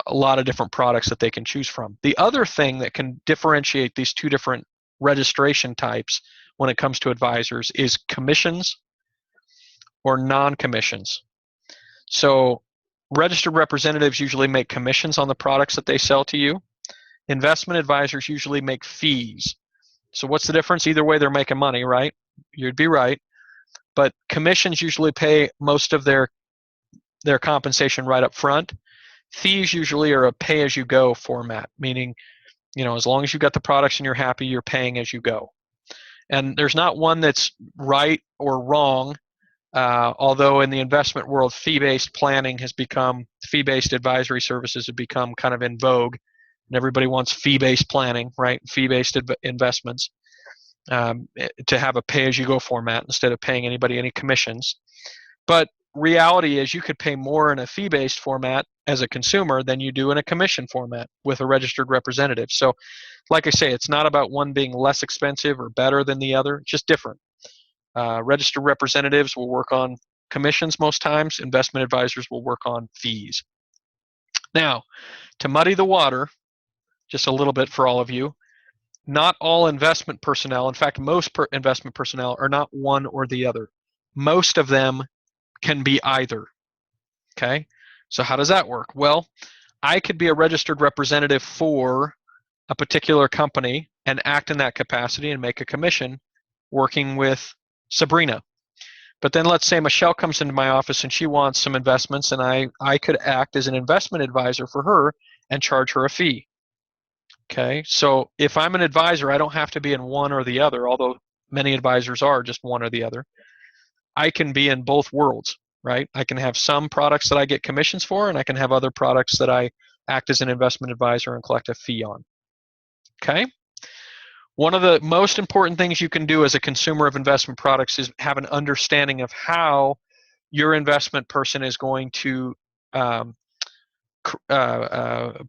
lot of different products that they can choose from. The other thing that can differentiate these two different registration types when it comes to advisors is commissions or non-commissions. So registered representatives usually make commissions on the products that they sell to you. Investment advisors usually make fees. So what's the difference? Either way, they're making money, right? You'd be right. But commissions usually pay most of their compensation right up front. Fees usually are a pay-as-you-go format, meaning, as long as you got the products and you're happy, you're paying as you go. And there's not one that's right or wrong, although in the investment world, fee-based planning has become, fee-based advisory services have become kind of in vogue, and everybody wants fee-based planning, right? Fee-based investments, to have a pay-as-you-go format instead of paying anybody any commissions. But reality is you could pay more in a fee-based format as a consumer than you do in a commission format with a registered representative. So like I say, it's not about one being less expensive or better than the other, it's just different. Registered representatives will work on commissions most times. Investment advisors will work on fees. Now, to muddy the water just a little bit for all of you, not all investment personnel, in fact, most investment personnel are not one or the other. Most of them can be either. Okay, so how does that work? Well, I could be a registered representative for a particular company and act in that capacity and make a commission working with Sabrina. But then let's say Michelle comes into my office and she wants some investments, and I could act as an investment advisor for her and charge her a fee. Okay, so if I'm an advisor, I don't have to be in one or the other, although many advisors are just one or the other. I can be in both worlds, right? I can have some products that I get commissions for, and I can have other products that I act as an investment advisor and collect a fee on. Okay? One of the most important things you can do as a consumer of investment products is have an understanding of how your investment person is going to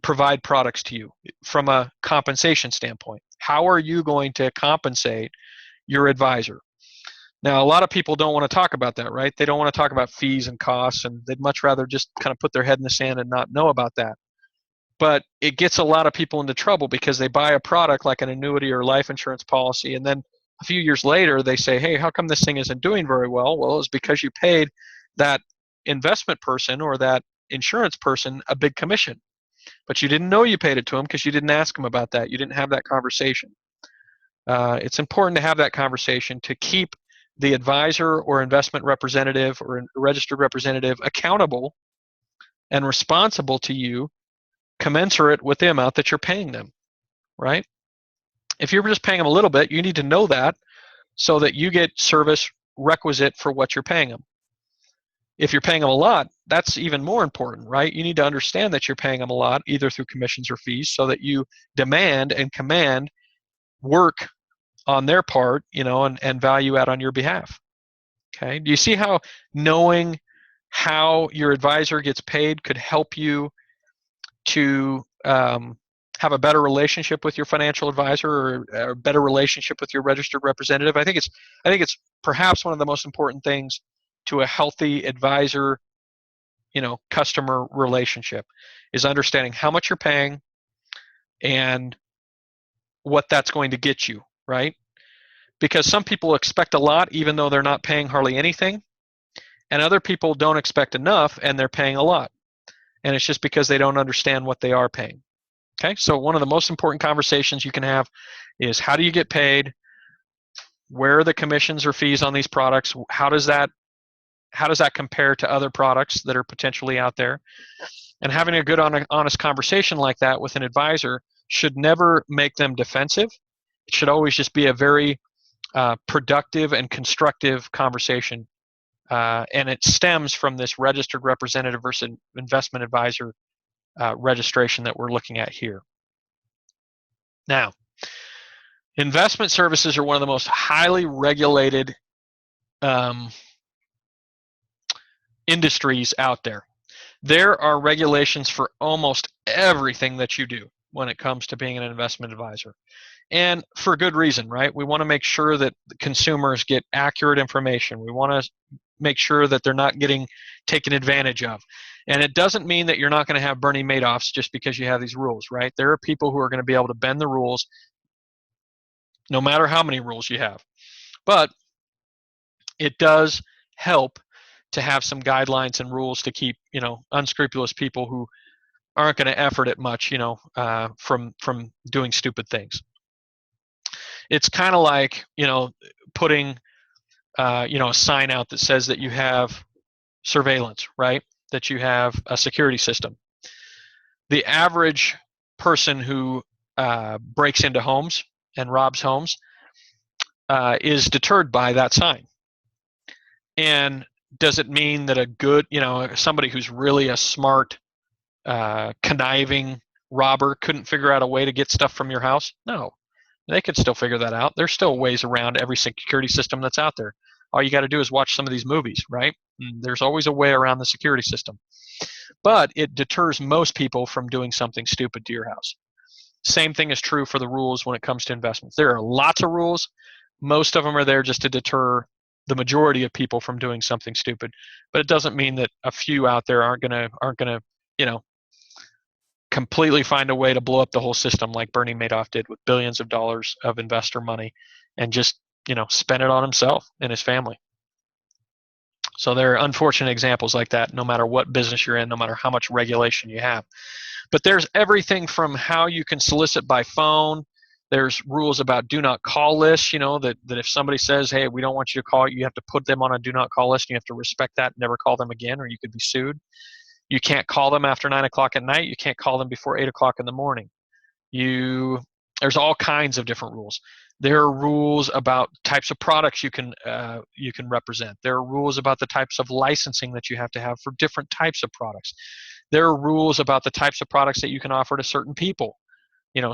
provide products to you from a compensation standpoint. How are you going to compensate your advisor? Now, a lot of people don't want to talk about that, right? They don't want to talk about fees and costs, and they'd much rather just kind of put their head in the sand and not know about that. But it gets a lot of people into trouble because they buy a product like an annuity or life insurance policy, and then a few years later they say, hey, how come this thing isn't doing very well? Well, it's because you paid that investment person or that insurance person a big commission, but you didn't know you paid it to them because you didn't ask them about that. You didn't have that conversation. It's important to have that conversation to keep the advisor or investment representative or registered representative accountable and responsible to you, commensurate with the amount that you're paying them, right? If you're just paying them a little bit, you need to know that so that you get service requisite for what you're paying them. If you're paying them a lot, that's even more important, right? You need to understand that you're paying them a lot, either through commissions or fees, so that you demand and command work on their part, and value add on your behalf. Okay, do you see how knowing how your advisor gets paid could help you to have a better relationship with your financial advisor or a better relationship with your registered representative? I think it's perhaps one of the most important things to a healthy advisor, customer relationship, is understanding how much you're paying and what that's going to get you, right? Because some people expect a lot even though they're not paying hardly anything, and other people don't expect enough and they're paying a lot. And it's just because they don't understand what they are paying. Okay, so one of the most important conversations you can have is, how do you get paid? Where are the commissions or fees on these products? How does that compare to other products that are potentially out there? And having a good, honest conversation like that with an advisor should never make them defensive. It should always just be a very productive and constructive conversation. And it stems from this registered representative versus investment advisor registration that we're looking at here. Now, investment services are one of the most highly regulated industries out there. There are regulations for almost everything that you do when it comes to being an investment advisor. And for good reason, right? We want to make sure that the consumers get accurate information. We want to make sure that they're not getting taken advantage of. And it doesn't mean that you're not going to have Bernie Madoffs just because you have these rules, right? There are people who are going to be able to bend the rules no matter how many rules you have. But it does help to have some guidelines and rules to keep, unscrupulous people who aren't going to effort it much, from doing stupid things. It's kind of like, putting, a sign out that says that you have surveillance, right? That you have a security system. The average person who breaks into homes and robs homes is deterred by that sign. And does it mean that a good, somebody who's really a smart, conniving robber couldn't figure out a way to get stuff from your house? No, they could still figure that out. There's still ways around every security system that's out there. All you got to do is watch some of these movies, right? And there's always a way around the security system. But it deters most people from doing something stupid to your house. Same thing is true for the rules when it comes to investments. There are lots of rules. Most of them are there just to deter the majority of people from doing something stupid. But it doesn't mean that a few out there aren't gonna completely find a way to blow up the whole system like Bernie Madoff did with billions of dollars of investor money and just spend it on himself and his family. So there are unfortunate examples like that no matter what business you're in, no matter how much regulation you have. But there's everything from how you can solicit by phone. There's rules about do not call lists, that if somebody says, hey, we don't want you to call, you have to put them on a do not call list. You have to respect that and never call them again, or you could be sued. You can't call them after 9 o'clock at night. You can't call them before 8 o'clock in the morning. There's all kinds of different rules. There are rules about types of products you can represent. There are rules about the types of licensing that you have to have for different types of products. There are rules about the types of products that you can offer to certain people.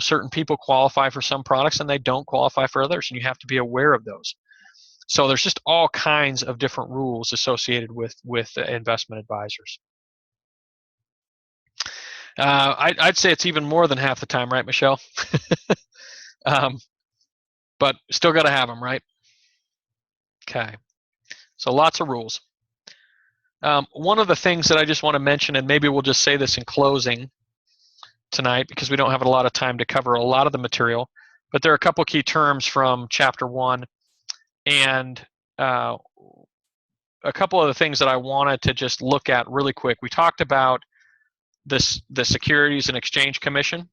Certain people qualify for some products and they don't qualify for others, and you have to be aware of those. So there's just all kinds of different rules associated with investment advisors. I'd say it's even more than half the time, right, Michelle? But still got to have them, right? Okay. So lots of rules. One of the things that I just want to mention, and maybe we'll just say this in closing tonight because we don't have a lot of time to cover a lot of the material, but there are a couple key terms from Chapter 1 and a couple of the things that I wanted to just look at really quick. We talked about the Securities and Exchange Commission.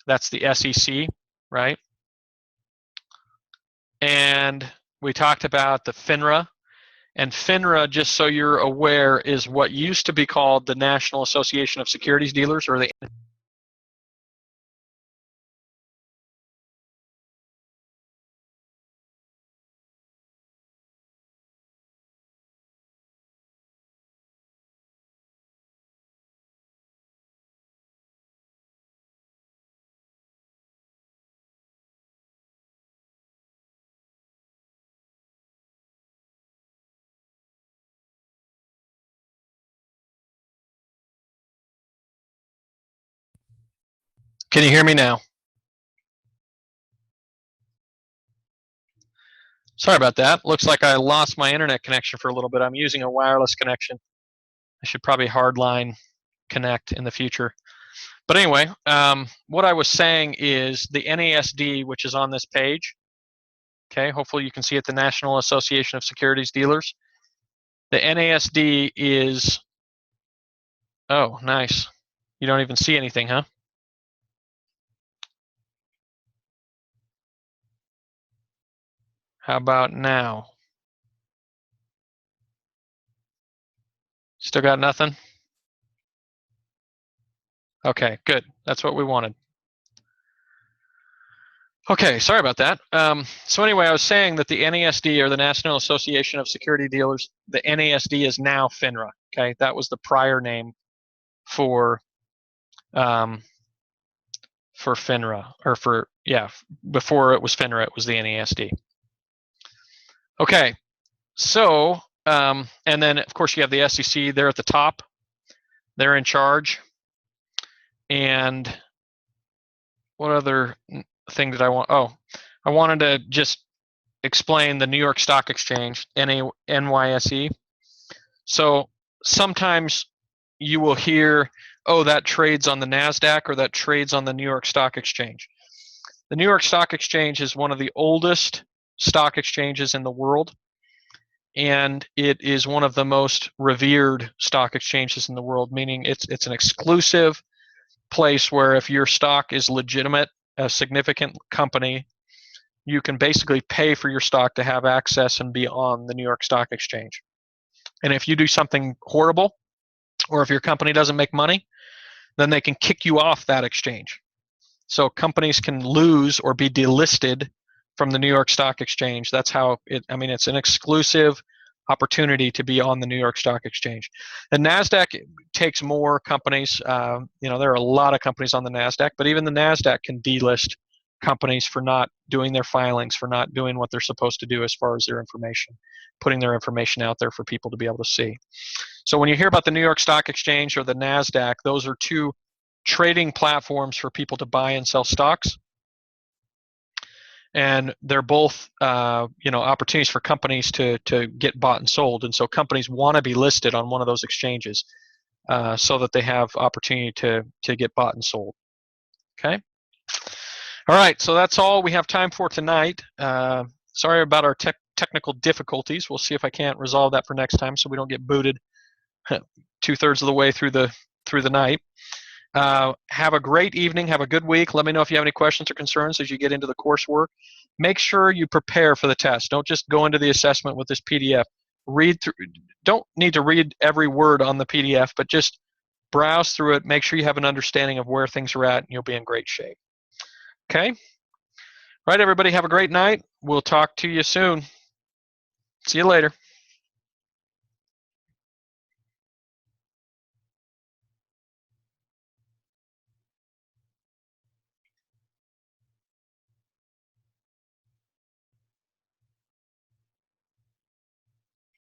That's the SEC, right? And we talked about the FINRA. And FINRA, just so you're aware, is what used to be called the National Association of Securities Dealers, or the Can you hear me now? Sorry about that. Looks like I lost my internet connection for a little bit. I'm using a wireless connection. I should probably hardline connect in the future. But anyway, what I was saying is the NASD, which is on this page, okay, hopefully you can see it, the National Association of Securities Dealers. The NASD is, oh, nice. You don't even see anything, huh? How about now? Still got nothing? Okay, good. That's what we wanted. Okay, sorry about that. So anyway, I was saying that the NASD, or the National Association of Security Dealers, the NASD is now FINRA. Okay, that was the prior name for FINRA, or before it was FINRA, it was the NASD. Okay, so and then of course you have the SEC. They're at the top. They're in charge. And what other thing did I want? Oh, I wanted to just explain the New York Stock Exchange, NYSE. So sometimes you will hear, oh, that trades on the NASDAQ or that trades on the New York Stock Exchange. The New York Stock Exchange is one of the oldest stock exchanges in the world, and it is one of the most revered stock exchanges in the world, meaning it's an exclusive place where if your stock is legitimate, a significant company, you can basically pay for your stock to have access and be on the New York Stock Exchange. And if you do something horrible, or if your company doesn't make money, then they can kick you off that exchange. So companies can lose or be delisted from the New York Stock Exchange. That's how it's an exclusive opportunity to be on the New York Stock Exchange. The NASDAQ takes more companies. There are a lot of companies on the NASDAQ, but even the NASDAQ can delist companies for not doing their filings, for not doing what they're supposed to do as far as their information, putting their information out there for people to be able to see. So when you hear about the New York Stock Exchange or the NASDAQ, those are two trading platforms for people to buy and sell stocks. and they're both opportunities for companies to get bought and sold. And so companies want to be listed on one of those exchanges so that they have opportunity to get bought and sold. Okay. All right. So that's all we have time for tonight. Sorry about our technical difficulties. We'll see if I can't resolve that for next time so we don't get booted 2/3 of the way through the night. Have a great evening. Have a good week. Let me know if you have any questions or concerns as you get into the coursework. Make sure you prepare for the test. Don't just go into the assessment with this PDF. Read through. Don't need to read every word on the PDF, but just browse through it. Make sure you have an understanding of where things are at, and you'll be in great shape. Okay? All right, everybody. Have a great night. We'll talk to you soon. See you later.